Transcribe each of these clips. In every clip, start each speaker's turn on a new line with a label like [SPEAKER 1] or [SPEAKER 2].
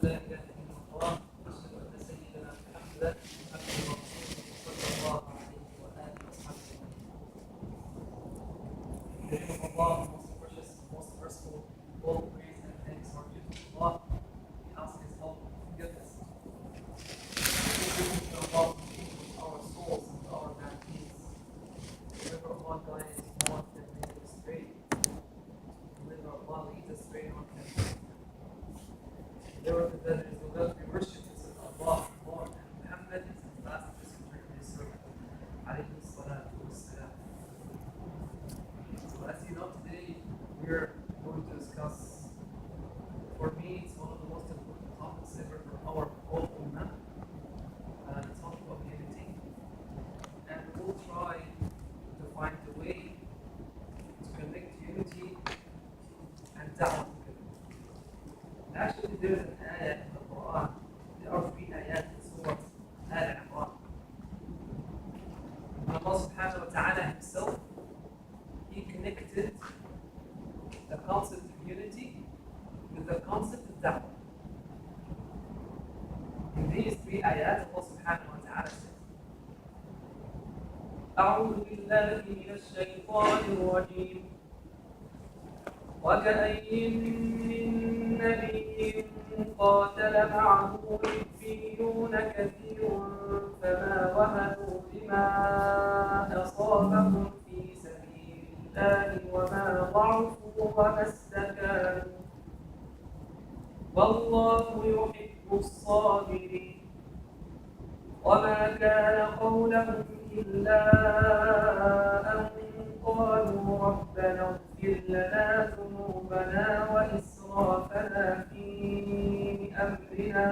[SPEAKER 1] لا اله الا الله واشهد ان سيدنا محمدا عبده ورسوله صلى الله عليه واله واصحابه اجمعين. In the name of Allah, most precious, most merciful, all praise and thanks are due to Allah. We ask His help and forgiveness. We Allah to change our souls and our bad deeds. Whoever Allah guides, no one can make us astray. Whoever Allah leads astray, no one can make us. There is no God we worship except Allah alone, and Muhammad is His last messenger and His servant. Alayhi salatu wassalam. So as you know, today we're going to discuss, for me, it's one of the most important topics ever for our whole ummah, the topic of unity. And we'll try to find a way to connect unity and da'wah together. Actually, there is an ayah in the Quran. There are 3 ayat in Surah Al-Imran. Allah subhanahu wa ta'ala Himself, He connected the concept of unity with the concept of da'wah. In these 3 ayat, Allah subhanahu wa ta'ala says, أعوذ بالله من الشيطان الرجيم وكأين من نبي قاتل معه ربيون كثير فما وهنوا لما أصابهم في سبيل الله وما ضعفوا وما استكانوا والله يحب الصابرين وما كان قولهم إلا أن قالوا ربنا اغفر لنا ذنوبنا وإسرافنا في أمرنا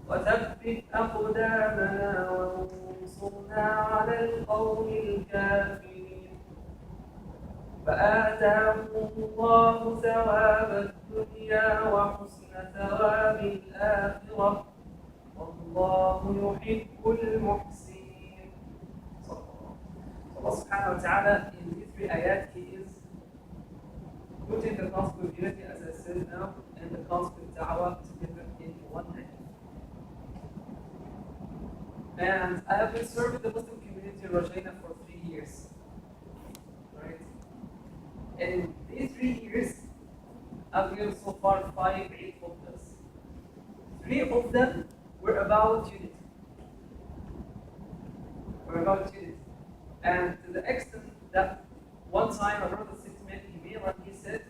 [SPEAKER 1] وثبت أقدامنا وانصرنا على القوم الكافرين فآتاهم الله ثواب الدنيا وحسن ثواب الآخرة والله يحب المحسنين. Allah subhanahu wa ta'ala, in these 3 ayat, He is putting the concept of unity, as I said now, and the concept of da'wah together in one ayah. And I have been serving the Muslim community in Rajayna for 3 years. Right? And in these 3 years, I've given so far 5 Eid khutbahs. 3 of them were about unity. And to the extent that one time a brother said to me, and he said,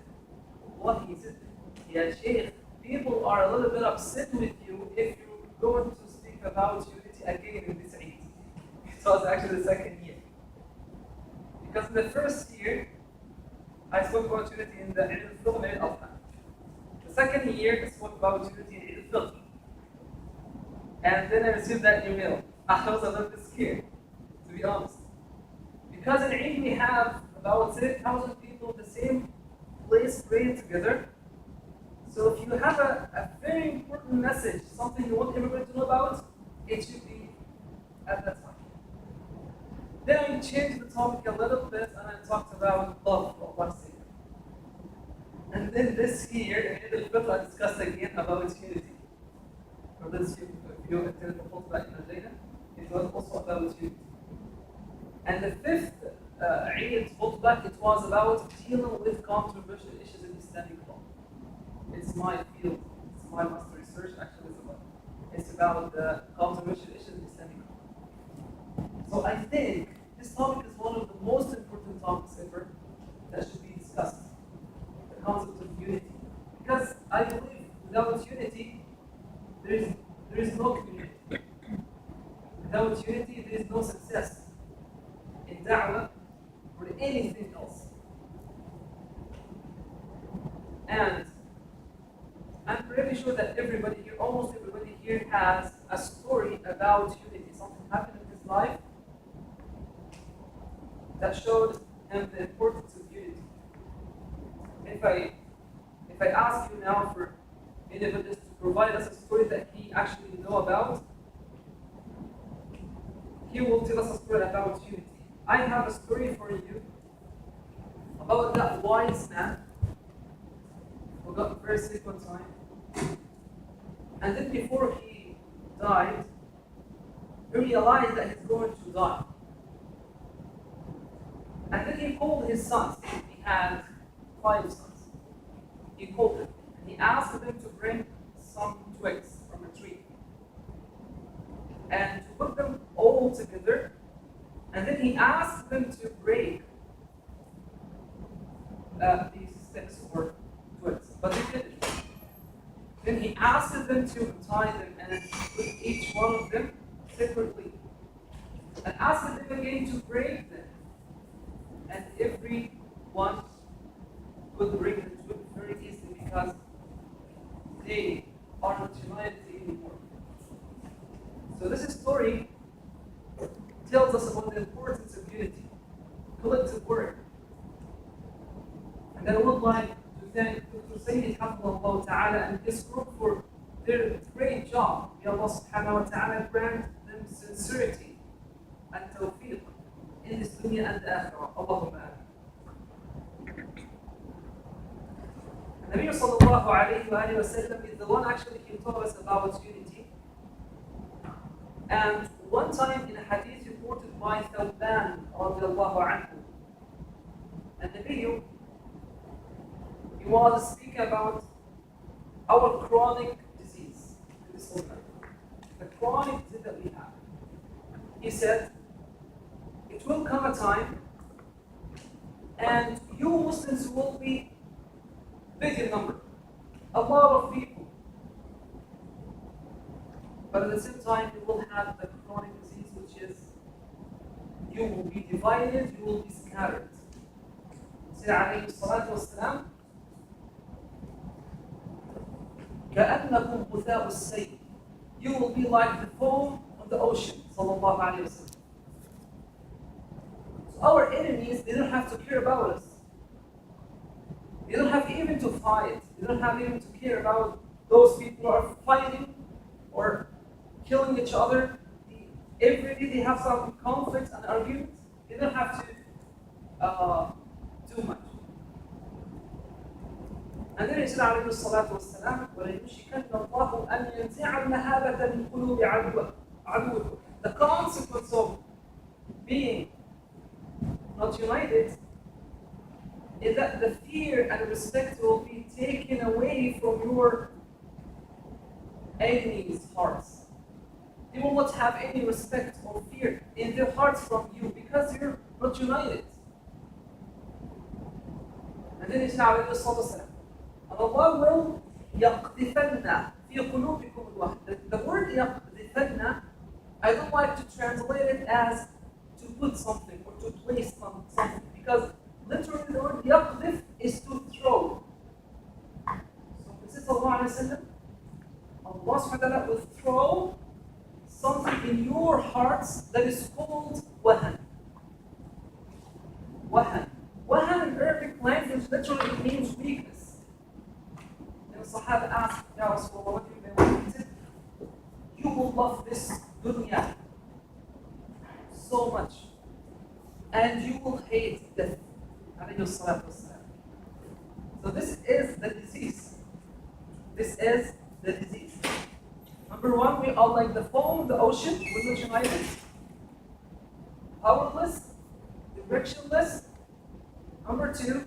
[SPEAKER 1] yeah, Shaykh, people are a little bit upset with you if you're going to speak about unity again in this Eid. It was actually the 2nd year. Because in the first year, I spoke about unity in the Eid al-Fitr and Eid al-Adha. The 2nd year, I spoke about unity in Eid al-Fitr. And then I received that email. I was a little bit scared, to be honest. Because in Eid we have about 7,000 people in the same place praying together. So if you have a very important message, something you want everybody to know about, it should be at that time. Then I changed the topic a little bit and I talked about love for Allah's sake. And then this year, in Eid al-Fitr, I discussed again about unity. For this year, if you attended the khutbah in Rajayna, it was also about unity. And the 5th Eid khutbah, it was about dealing with controversial issues in Islamic law. It's my field, it's my master research actually. It's about the controversial issues in Islamic law. So I think this topic is one of the most important topics ever that should be discussed. The concept of unity. Because I believe without unity, there is no community. Without unity, there is no success in da'wah or anything else. And I'm pretty sure that everybody here, almost everybody here, has a story about unity. Something happened in his life that showed him the importance of unity. If I ask you now for individuals to provide us a story that he actually know about, he will tell us a story about unity. I have a story for you about that wise man who got very sick one time And then before he died, he realized that he's going to die. And then he called his sons. He had 5 sons. He called them. And he asked them to bring some twigs from a tree. And to put them all together. And then he asked them to break these sticks or twigs. But they didn't. Then he asked them to tie them and put each one of them separately. And asked them again to break them. And every one could bring the twig very easily because they are not united anymore. So this story tells us about the importance of unity, collective work. And I would like to thank Dr. Sayyid Hafidhahullah Ta'ala and his group for their great job. May Allah subhanahu wa ta'ala grant them sincerity and tawfiq in this dunya and the akhirah. Allahumma ameen. Nabi sallallahu alayhi wa sallam is the one actually he taught us about unity. And one time in a hadith reported by Thawban radiallahu anhu, and Nabi, he was speaking about our chronic disease in this ummah, the chronic disease that we have. He said, it will come a time and you Muslims will be big in number, a lot of people. But at the same time, you will have the chronic disease, which is you will be divided, you will be scattered. Sayyid alayhi salatu wassalam, كأنكم غثاء السيل. You will be like the foam on the ocean. Sallallahu alayhi wa sallam. So our enemies, they don't have to care about us. They don't have even to fight. They don't have even to care about those people who are fighting or killing each other. Every day they have some conflicts and arguments. They don't have to do much. And then he said, عليه الصلاة والسلام, وَلَيُوشِكَنَّ اللَّهُ أَنْ يَنْزِعَ الْمَهَابَةَ مِنْ قُلُوبِ عَدُوِّكُمْ. The consequence of being not united is that the fear and respect will be taken away from your enemies' hearts. They will not have any respect or fear in their hearts from you because you're not united. And then he said, عليه الصلاة والسلام, and Allah will يَقْذِفَنَّ فِي قُلُوبِكُمُ الْوَحْدَ. The word يَقْذِفَنَّ, I don't like to translate it as to put something or to place something, because literally the word يَقْذِف is to throw. So this is Allah subhanahu wa ta'ala will throw something in your hearts that is called wahan. Wahan. Wahan in Arabic language literally means weakness. And the Sahaba asked, Ya Rasulullah, what do you mean? He said, you will love this dunya so much, and you will hate death. So this is the disease. This is the disease. Number one, we are like the foam of the ocean, we're not united, powerless, directionless. Number two,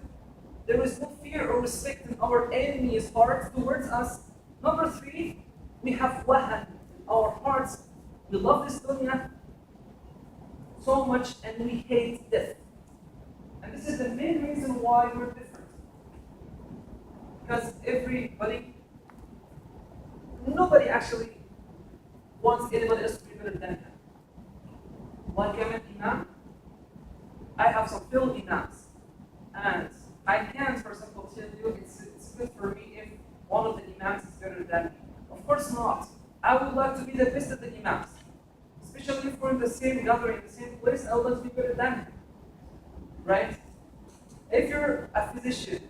[SPEAKER 1] there is no fear or respect in our enemy's hearts towards us. Number three, we have wahan in our hearts. We love this dunya so much and we hate death. And this is the main reason why we're different. Because nobody actually wants anybody else to be better than him. Like I'm an imam, I have some fellow imams. And I can't, for example, tell you it's good for me if one of the imams is better than me. Of course not. I would like to be the best of the imams. Especially if we're in the same gathering, the same place, I would like to be better than him. Right? If you're a physician,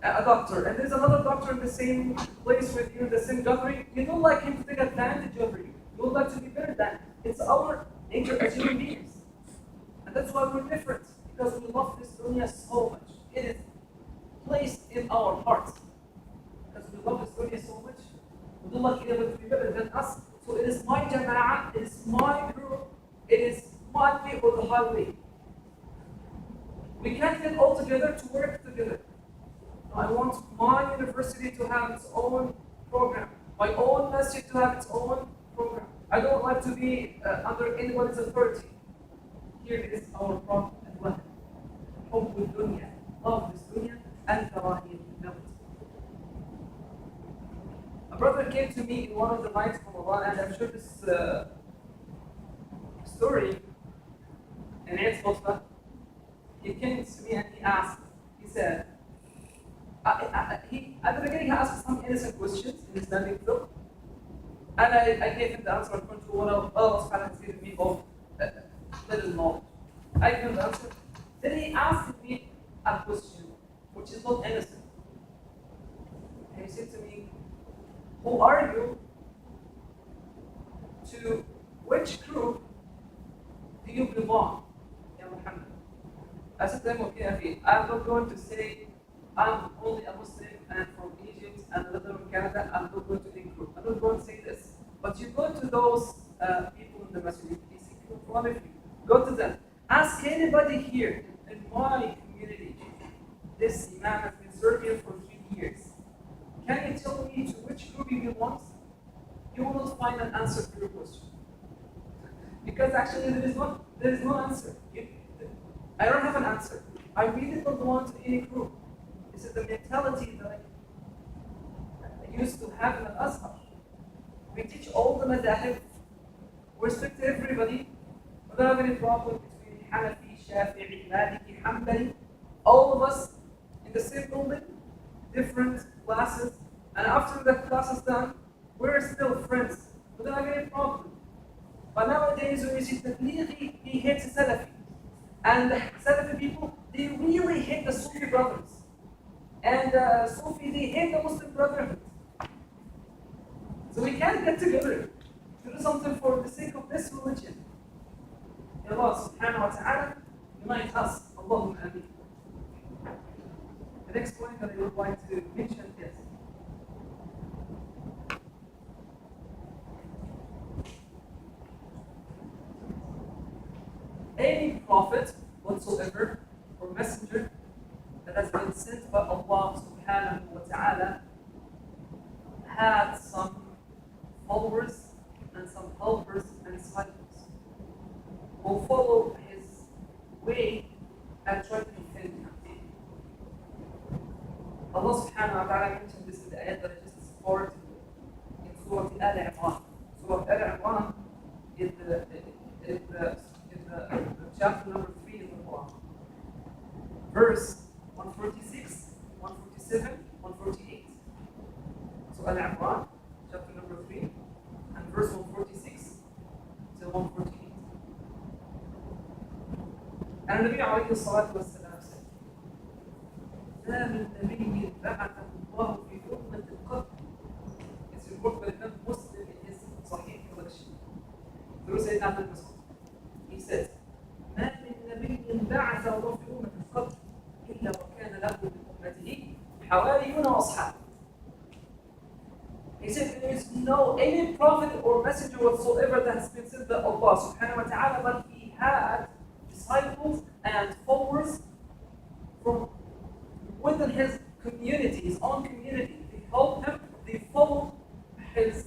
[SPEAKER 1] a doctor, and there's another doctor in the same place with you, in the same gathering, you don't like him to take advantage over you. You would like to be better than him. It's our nature as human beings. And that's why we're different. Because we love this dunya so much. It is placed in our hearts. Because we love this dunya so much, we don't lucky enough to be better than us. So it is my jama'ah, it is my group, it is my way or the highway. We can't get all together to work together. I want my university to have its own program, my own masjid to have its own program. I don't like to be under anybody's authority. Here is our problem as well. حب الدنيا, love this dunya, and كراهية الموت. A brother came to me in one of the nights of Ramadan, and I'm sure this story, and it's Khutbah. He came to me and he asked, he said, at the beginning he asked some innocent questions in Islamic fiqh, and I gave him the answer according to what Allah subhanahu wa ta'ala has given me of little knowledge. I gave him the answer. Then he asked me a question which is not innocent. And he said to me, who are you? To which group do you belong, Ya Muhammad? I said to him, okay, I'm not going to say I'm only a Muslim and from Egypt and another from Canada. I'm not going to include. I'm not going to say this. But you go to those people in the masjid, you see people in front of you. Go to them. Ask anybody here in my community. This imam has been serving for 3 years. Can you tell me to which group he belongs? You will not find an answer to your question. Because actually there is no answer. I don't have an answer. I really don't belong to any group. This is the mentality that I used to have in Al-Azhar. We teach all the madahib, we respect everybody, without any problem between Hanafi, Shafi'i, Maliki, Hanbali, all of us in the same building, different classes, and after the class is done, we're still friends, without any problem. But nowadays when you see Tablighi, he hates Salafi. And the Salafi people, they really hate the Sufi brothers. And Sufi, they hate the Muslim Brotherhood. So we can't get together to do something for the sake of this religion. May Allah subhanahu wa ta'ala unite us. Allahumma ameen. The next point that I would like to mention is any prophet whatsoever or messenger that has been sent by Allah subhanahu wa ta'ala had some followers and some helpers and disciples who follow his way and try to defend him. Allah subhanahu wa ta'ala mentioned this in the ayat that I just quoted in Surah Al-Imran. Surah Al-Imran is the chapter number 3 in the Quran. Verse 146, 147, 148. So Al-Imran, chapter number 3, and verse 146 to 148. And the Nabi alayhi salatu wassalam said, ما من نبي بعثه الله في أمة القبر. It's reported by the Imam Muslim in his Sahih collection. Through Sayyidina Mohamed Masloh. He says, ما من نبي بعث الله في أمة القبر إلا وكان له من أمته حواريون وأصحاب. He said there is no any prophet or messenger whatsoever that has been sent by Allah subhanahu wa ta'ala, but he had disciples and followers from within his community, his own community. They helped him, they followed his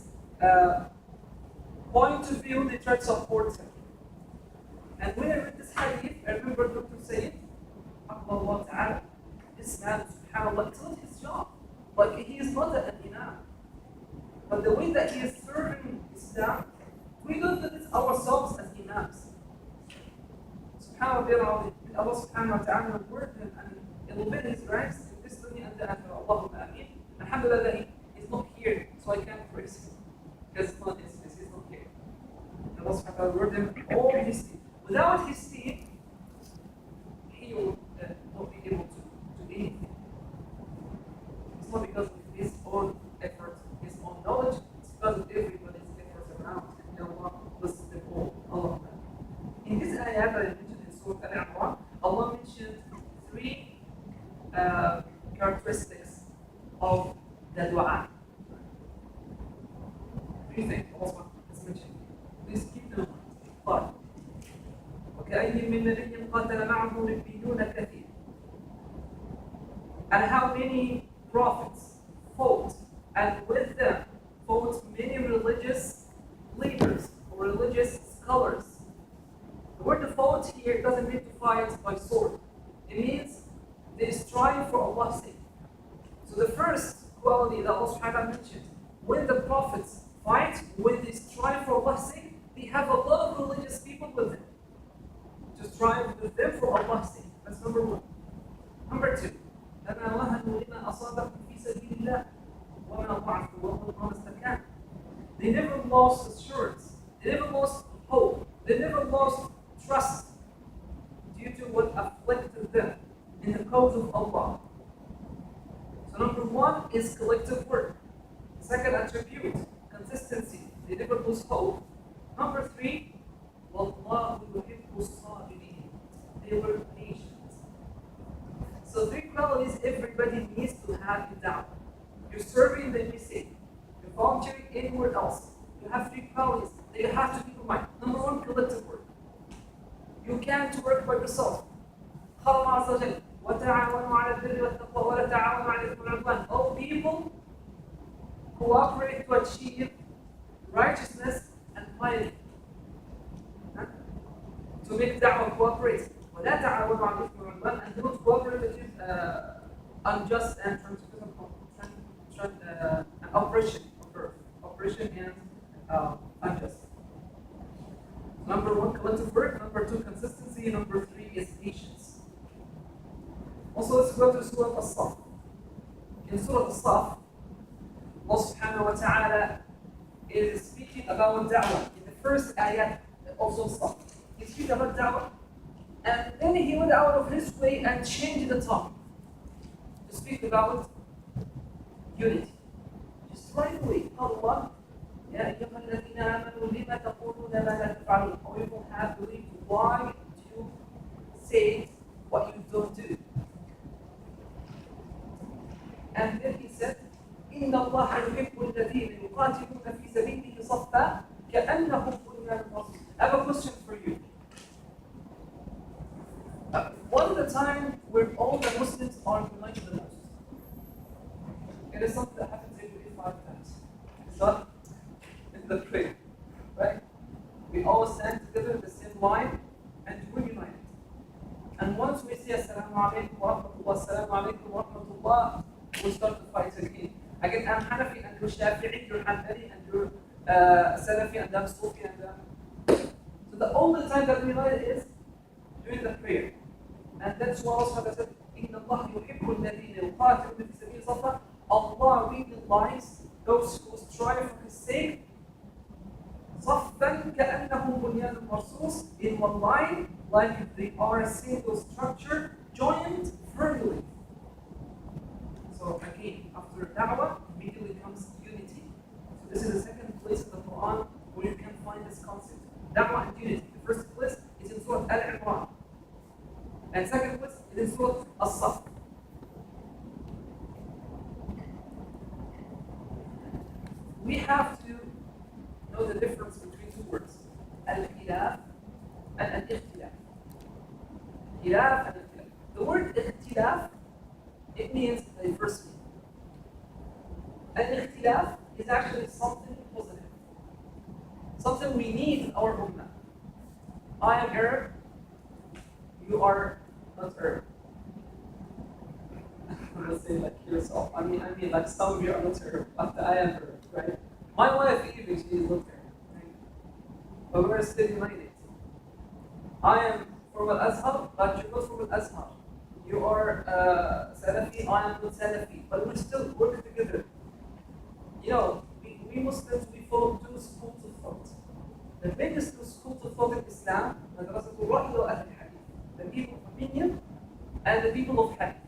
[SPEAKER 1] point of view, they tried to support him. And when I read this hadith, I remember Dr. Sayyid, Allah Ta'ala, this man, subhanAllah, it's not his job. Like, he is not an imam. But the way that he is serving Islam, we don't do this ourselves as imams. SubhanAllah, Allah subhanahu wa ta'ala will work him and elevate his ranks in this dunya and the akhirah. Allahumma ameen. Alhamdulillah that he is not here, so I can't praise him. Because he's not here. Allah subhanahu wa ta'ala will reward him all his deeds. Without his team, he will not be able to do anything. It's not because of his own effort, his own knowledge, it's because of everybody's efforts around. And Allah blesses them all. Allah. In this ayah that I mentioned in Surah Al-Imran, Allah mentioned 3 characteristics of the dua. three things. Also, let's mention. Please keep them in mind. Five. وكأي من نبي قاتل معه ربيون كثير. And how many prophets fought, and with them fought many religious leaders or religious scholars. The word to fought here doesn't mean to fight by sword. It means they strive for Allah's sake. So the first quality that Allah subhanahu wa ta'ala mentioned, when the prophets fight, when they strive for Allah's sake, they have a lot of religious people with them to strive with them for Allah's sake. That's number one. Number two, أَمَا وَهَنُوا لِمَا أَصَابَكُمْ فِي سَبِيلِ اللَّهِ وَمَا ضَعَفُوا وَاللَّهُ مَا اسْتَكَانَ. They never lost assurance. They never lost hope. They never lost trust due to what afflicted them in the cause of Allah. So number one is collective work. Second attribute, consistency. They never lose hope. Number three, وَاللَّهُ يُحِبُّ الصَّابِرِينَ. They were patient. So three qualities everybody needs to have in da'wah. You're serving the message. You're volunteering anywhere else. You have three qualities that you have to keep in mind. Number one, collective work. You can't work by yourself. قال الله عز وجل وتعاونوا على البر والتقوى ولا تعاونوا على الإثم والعدوان. All people cooperate to achieve righteousness and piety. To make da'wah cooperate. ولا تعاونوا على الإثم والعدوان, and don't cooperate to achieve unjust and oppression and unjust. Number one, collective work. Number two, consistency. Number three is patience. Also, let's go to Surah As-Saf. In Surah As-Saf, Allah subhanahu wa ta'ala is speaking about da'wah. In the first ayat of Surah As-Saf, He's speaking about da'wah, and then He went out of His way and changed the topic to speak about unity. Just right away, Allah, يا أيها الذين آمنوا لما تقولون ما لا تفعلون. Or you will have believed, why do you say what you don't do? And then He said, إن الله يحب الذين يقاتلون في سبيله صفا كأنهم بنيان مرصوص. I have a question for you. What is the time where all the Muslims are united the most? It is something that happens every 5 times. It's not in the prayer, right? We all stand together in the same line and we're united. And once we say Assalamu alaikum wa rahmatullah, Assalamu alaikum wa rahmatullah, we start to fight again. Again, I'm Hanafi and you're Shafi'i, you're Hanbali and you're Salafi and I'm Sufi and So the only time that we unite is during the prayer. And that's why Allah said, إِنَّ اللَّهَ يُحِبُّ الَّذِينَ يُقَاتِلُونَ فِي سَبِيلِ صَفًّا. Allah realize those who strive for His sake صَفًّا كَأَنَّهُمْ بُنْيَانٌ مَرْصُوصٌ, in one line, like they are a single structure, joined firmly. So again, after da'wah, immediately comes unity. So this is the second place in the Quran where you can find this concept. Da'wah and unity. The first place is in Surah Al-Imran. And second place is in Surah As-Saf. We have to know the difference between two words, al-khilaf and al-ikhtilaf. Khilaf and al-khilaf. The word ikhtilaf, it means diversity. Al-ikhtilaf is actually something positive, something we need in our ummah. I am Arab, you are not Arab. I'm not saying like yourself. I mean like some of you are not Arab, but I am Arab, right? My wife even, she is not Arab, right? But we're still united. I am from Al-Azhar, but you're not from Al-Azhar. You are Salafi, I am not Salafi, but we still work together. You know, we Muslims, we follow two schools of thought. The biggest two schools of thought in Islam, Madrasatul Ra'i wa Ahl al-Hadith, the people of opinion and the people of Hadith.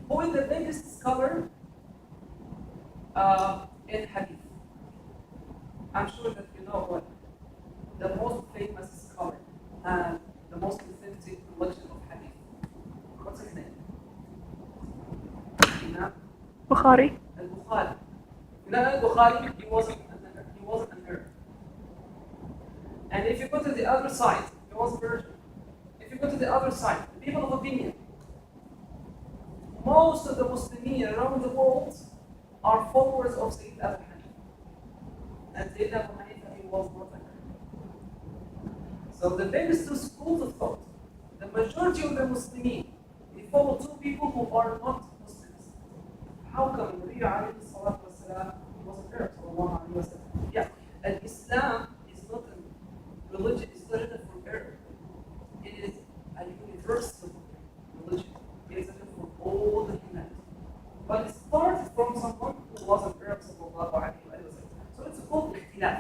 [SPEAKER 1] Who is the biggest scholar in Hadith? I'm sure that you know what the most famous scholar and the most authentic collection of Hadith. What's his name? Imam
[SPEAKER 2] Bukhari.
[SPEAKER 1] Al-Bukhari. You know Al-Bukhari, he And if you go to the other side, he was virgin. If you go to the other side, the people of opinion, most of the Muslims around the world are followers of Sayyid Abu Hanifa. And Sayyid Abu Hanifa, he was not a Christian. So the famous two schools of thought, the majority of the Muslims, they follow two people who are not Muslims. How come Nabi alayhi salatu wasalam was a Arab, sallallahu alayhi wa sallam? Yeah, and Islam is not a religion, it's not written for Arab. It is a universal religion. It is written for all the humanity. But it started from someone who was an Arab, sallallahu alayhi wa sallam. So it's called ikhtilaf,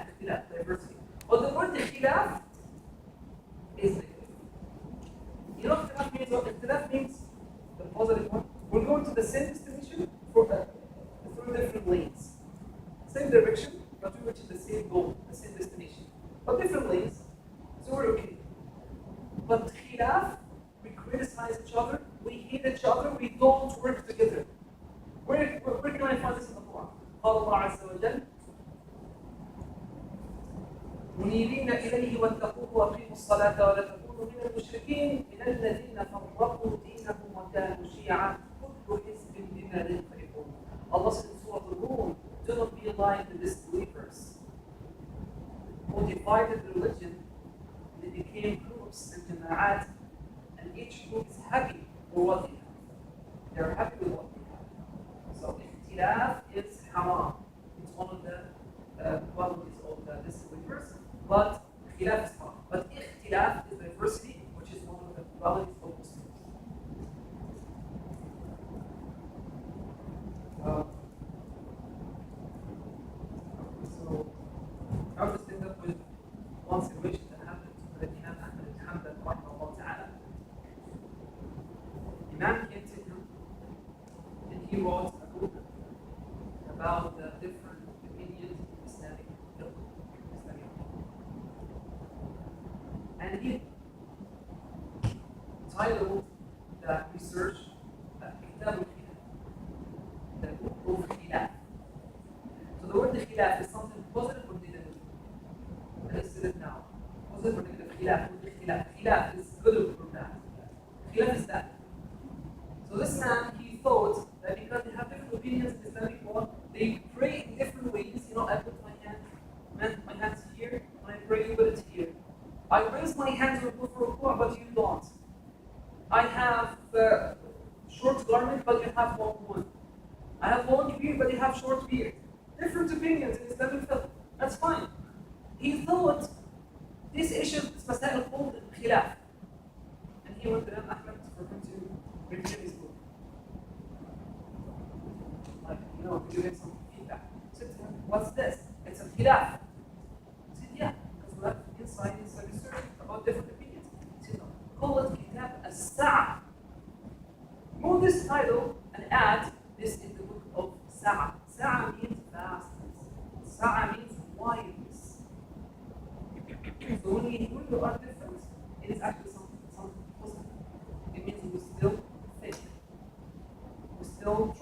[SPEAKER 1] diversity. But the word ikhtilaf is negative. You know what ikhtilaf means? What ikhtilaf means? The positive one. We're going to the same destination through different lanes. Same direction, but we reach the same goal, the same destination. But different lanes, so we're okay. But khilaf, we criticize each other, we hate each other, we don't work together. Where can I find this in the Quran? قال الله عز وجل منيبين إليه واتقوه وأقيموا الصلاة ولا تكونوا من المشركين من الذين فرقوا دينهم وكانوا شيعا كل حزب بما لديهم فرحون. Allah said in Surah Al-Rum, do not be like the disbelievers who divided the religion. They became groups and jama'at, and each group is happy with what they have. They're happy with what they have. So ikhtilaf is haram. It's one of the qualities of the disbelievers. But khilaf is haram. But ikhtilaf is diversity, which is one of the qualities of Muslims. So I was end up with one situation that happened to the Imam Ahmad ibn Hanbal rahimahullah ta'ala. Imam came to him and he wrote a book about the different opinions in Islamic fiqh, Islamic law. And he titled the research Kitab al-Khilaf, the book of Khilaf. So the word khilaf is something positive or negative? Let's say it now. Positive or negative? Khilaf. Khilaf is good or bad? Khilaf is bad. So this man, he thought that because they have different opinions in Islamic law, they pray in different ways. You know, I put my hands here, when I pray, you put it here. I raise my hands for ruku', but you don't. I have short garment, but you have long one. I have long beard, but you have short beard. Different opinions in Islamic fiqh. That's fine. He thought this issue is masail called khilaf. And he went to Imam Ahmad for him to review his book. Like, give him some feedback. I said to him, what's this? It's a khilaf. He said, yeah, because we have inside research about different opinions. He said, no, call it kitab as-sa'a. Move this title and add this in the book of sa'a. Sa'a means vastness. Sa'a means wideness. So when you are different, it is actually something positive. It means we still think. We still